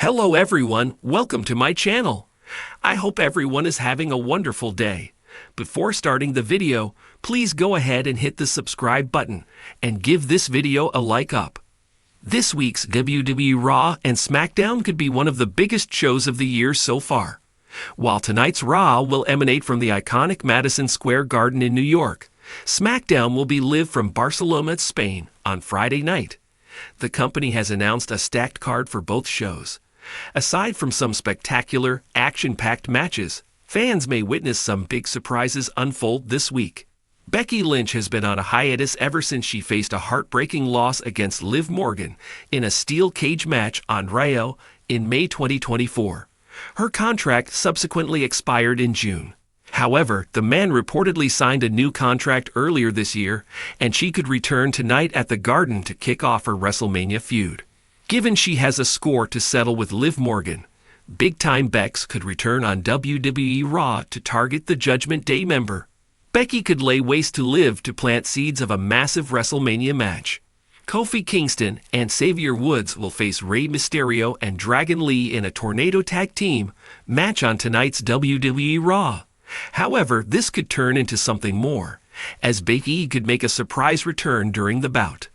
Hello everyone, welcome to my channel. I hope everyone is having a wonderful day. Before starting the video, please go ahead and hit the subscribe button and give this video a like up. This week's WWE Raw and SmackDown could be one of the biggest shows of the year so far. While tonight's Raw will emanate from the iconic Madison Square Garden in New York, SmackDown will be live from Barcelona, Spain on Friday night. The company has announced a stacked card for both shows. Aside from some spectacular, action-packed matches, fans may witness some big surprises unfold this week. Becky Lynch has been on a hiatus ever since she faced a heartbreaking loss against Liv Morgan in a steel cage match on Raw in May 2024. Her contract subsequently expired in June. However, the man reportedly signed a new contract earlier this year, and she could return tonight at the Garden to kick off her WrestleMania feud. Given she has a score to settle with Liv Morgan, Big Time Bex could return on WWE Raw to target the Judgment Day member. Becky could lay waste to Liv to plant seeds of a massive WrestleMania match. Kofi Kingston and Xavier Woods will face Rey Mysterio and Dragon Lee in a Tornado Tag Team match on tonight's WWE Raw. However, this could turn into something more, as Big E could make a surprise return during the bout.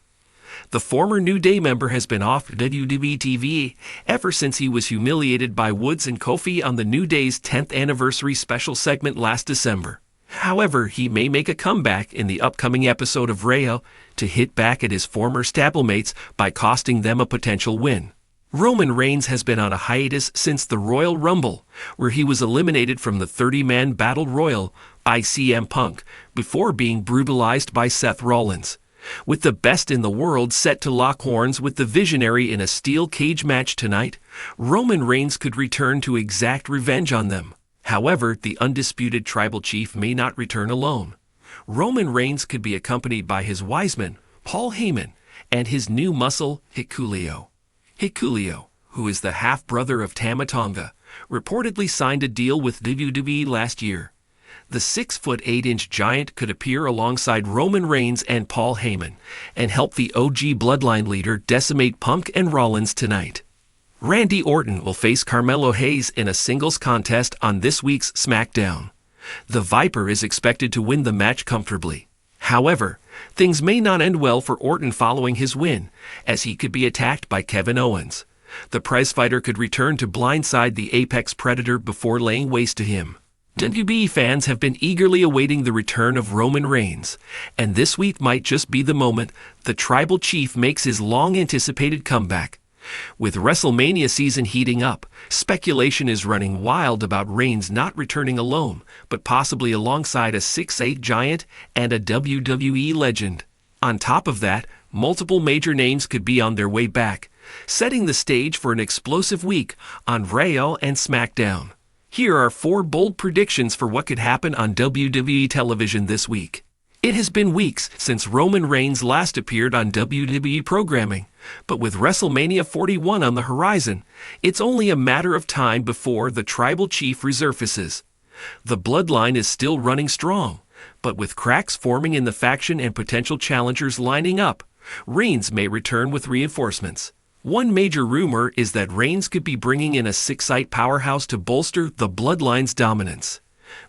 The former New Day member has been off WWE TV ever since he was humiliated by Woods and Kofi on the New Day's 10th anniversary special segment last December. However, he may make a comeback in the upcoming episode of Raw to hit back at his former stablemates by costing them a potential win. Roman Reigns has been on a hiatus since the Royal Rumble, where he was eliminated from the 30-man Battle Royal by CM Punk before being brutalized by Seth Rollins. With the best in the world set to lock horns with the Visionary in a steel cage match tonight, Roman Reigns could return to exact revenge on them. However, the undisputed tribal chief may not return alone. Roman Reigns could be accompanied by his Wiseman, Paul Heyman, and his new muscle, Hikuleo. Hikuleo, who is the half-brother of Tama Tonga, reportedly signed a deal with WWE last year. The 6'8" giant could appear alongside Roman Reigns and Paul Heyman and help the OG Bloodline leader decimate Punk and Rollins tonight. Randy Orton will face Carmelo Hayes in a singles contest on this week's SmackDown. The Viper is expected to win the match comfortably. However, things may not end well for Orton following his win, as he could be attacked by Kevin Owens. The prizefighter could return to blindside the Apex Predator before laying waste to him. WWE fans have been eagerly awaiting the return of Roman Reigns, and this week might just be the moment the Tribal Chief makes his long-anticipated comeback. With WrestleMania season heating up, speculation is running wild about Reigns not returning alone, but possibly alongside a 6'8" giant and a WWE legend. On top of that, multiple major names could be on their way back, setting the stage for an explosive week on Raw and SmackDown. Here are 4 bold predictions for what could happen on WWE television this week. It has been weeks since Roman Reigns last appeared on WWE programming, but with WrestleMania 41 on the horizon, it's only a matter of time before the Tribal Chief resurfaces. The bloodline is still running strong, but with cracks forming in the faction and potential challengers lining up, Reigns may return with reinforcements. One major rumor is that Reigns could be bringing in a 6'8" powerhouse to bolster the bloodline's dominance.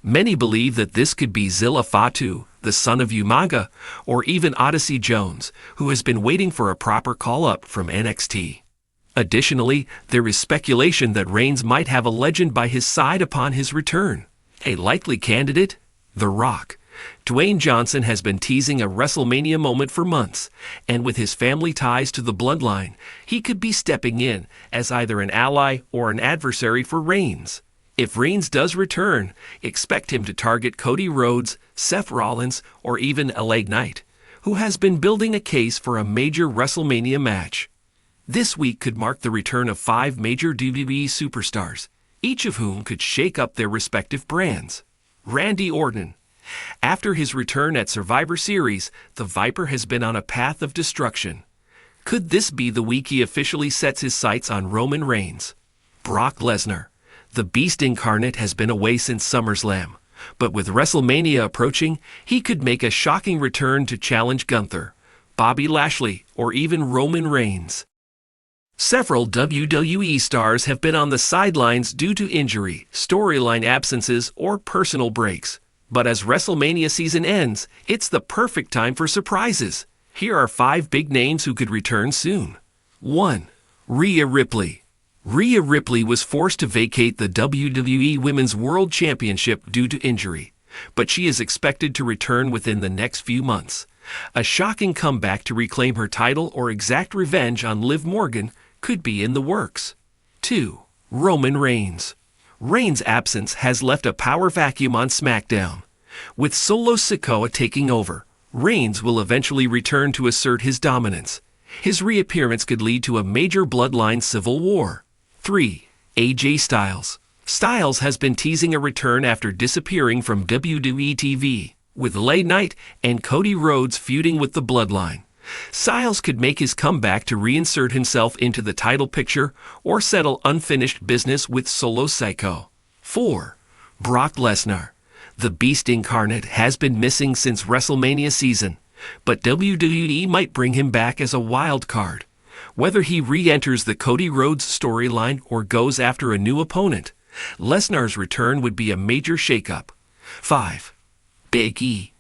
Many believe that this could be Zilla Fatu, the son of Umaga, or even Odyssey Jones, who has been waiting for a proper call-up from NXT. Additionally, there is speculation that Reigns might have a legend by his side upon his return. A likely candidate? The Rock. Dwayne Johnson has been teasing a WrestleMania moment for months, and with his family ties to the bloodline, he could be stepping in as either an ally or an adversary for Reigns. If Reigns does return, expect him to target Cody Rhodes, Seth Rollins, or even LA Knight, who has been building a case for a major WrestleMania match. This week could mark the return of 5 major WWE superstars, each of whom could shake up their respective brands. Randy Orton. After his return at Survivor Series, the Viper has been on a path of destruction. Could this be the week he officially sets his sights on Roman Reigns? Brock Lesnar. The Beast Incarnate has been away since SummerSlam, but with WrestleMania approaching, he could make a shocking return to challenge Gunther, Bobby Lashley, or even Roman Reigns. Several WWE stars have been on the sidelines due to injury, storyline absences, or personal breaks. But as WrestleMania season ends, it's the perfect time for surprises. Here are 5 big names who could return soon. 1. Rhea Ripley. Rhea Ripley was forced to vacate the WWE Women's World Championship due to injury, but she is expected to return within the next few months. A shocking comeback to reclaim her title or exact revenge on Liv Morgan could be in the works. 2. Roman Reigns. Reigns' absence has left a power vacuum on SmackDown. With Solo Sikoa taking over, Reigns will eventually return to assert his dominance. His reappearance could lead to a major bloodline civil war. 3. AJ Styles. Styles has been teasing a return after disappearing from WWE TV, with Late Night and Cody Rhodes feuding with the Bloodline. Styles could make his comeback to reinsert himself into the title picture or settle unfinished business with Solo Sikoa. 4. Brock Lesnar. The Beast Incarnate has been missing since WrestleMania season, but WWE might bring him back as a wild card. Whether he re-enters the Cody Rhodes storyline or goes after a new opponent, Lesnar's return would be a major shakeup. 5. Big E.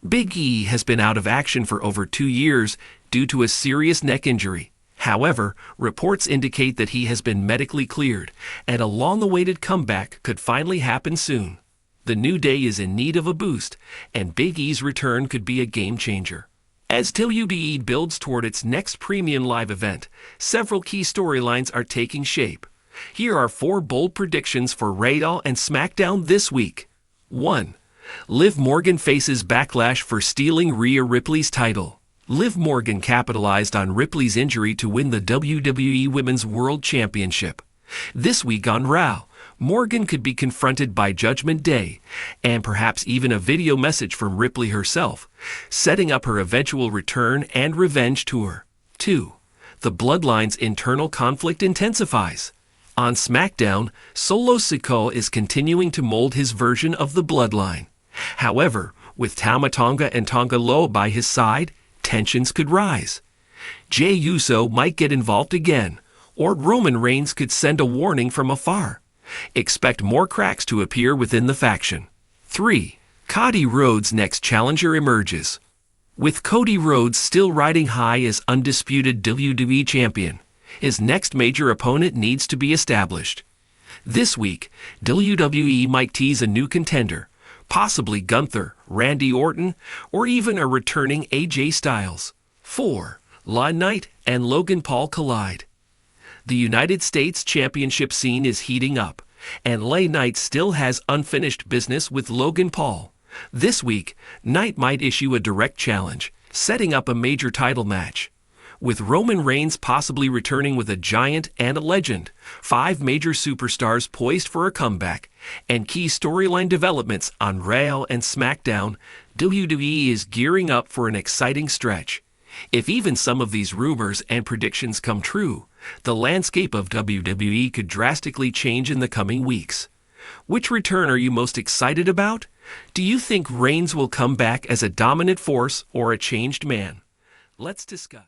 Big E has been out of action for over 2 years due to a serious neck injury. However, reports indicate that he has been medically cleared, and a long-awaited comeback could finally happen soon. The New Day is in need of a boost, and Big E's return could be a game-changer. As WWE builds toward its next premium live event, several key storylines are taking shape. Here are 4 bold predictions for Raw and SmackDown this week. 1. Liv Morgan faces backlash for stealing Rhea Ripley's title. Liv Morgan capitalized on Ripley's injury to win the WWE Women's World Championship. This week on Raw, Morgan could be confronted by Judgment Day, and perhaps even a video message from Ripley herself, setting up her eventual return and revenge tour. 2. The Bloodline's internal conflict intensifies. On SmackDown, Solo Sikoa is continuing to mold his version of the Bloodline. However, with Tama Tonga and Tonga Loa by his side, tensions could rise. Jey Uso might get involved again, or Roman Reigns could send a warning from afar. Expect more cracks to appear within the faction. 3. Cody Rhodes' next challenger emerges. With Cody Rhodes still riding high as undisputed WWE champion, his next major opponent needs to be established. This week, WWE might tease a new contender, possibly Gunther, Randy Orton, or even a returning AJ Styles. 4. Late Night and Logan Paul collide. The United States Championship scene is heating up, and Late Night still has unfinished business with Logan Paul. This week, Knight might issue a direct challenge, setting up a major title match. With Roman Reigns possibly returning with a giant and a legend, 5 major superstars poised for a comeback, and key storyline developments on Raw and SmackDown, WWE is gearing up for an exciting stretch. If even some of these rumors and predictions come true, the landscape of WWE could drastically change in the coming weeks. Which return are you most excited about? Do you think Reigns will come back as a dominant force or a changed man? Let's discuss.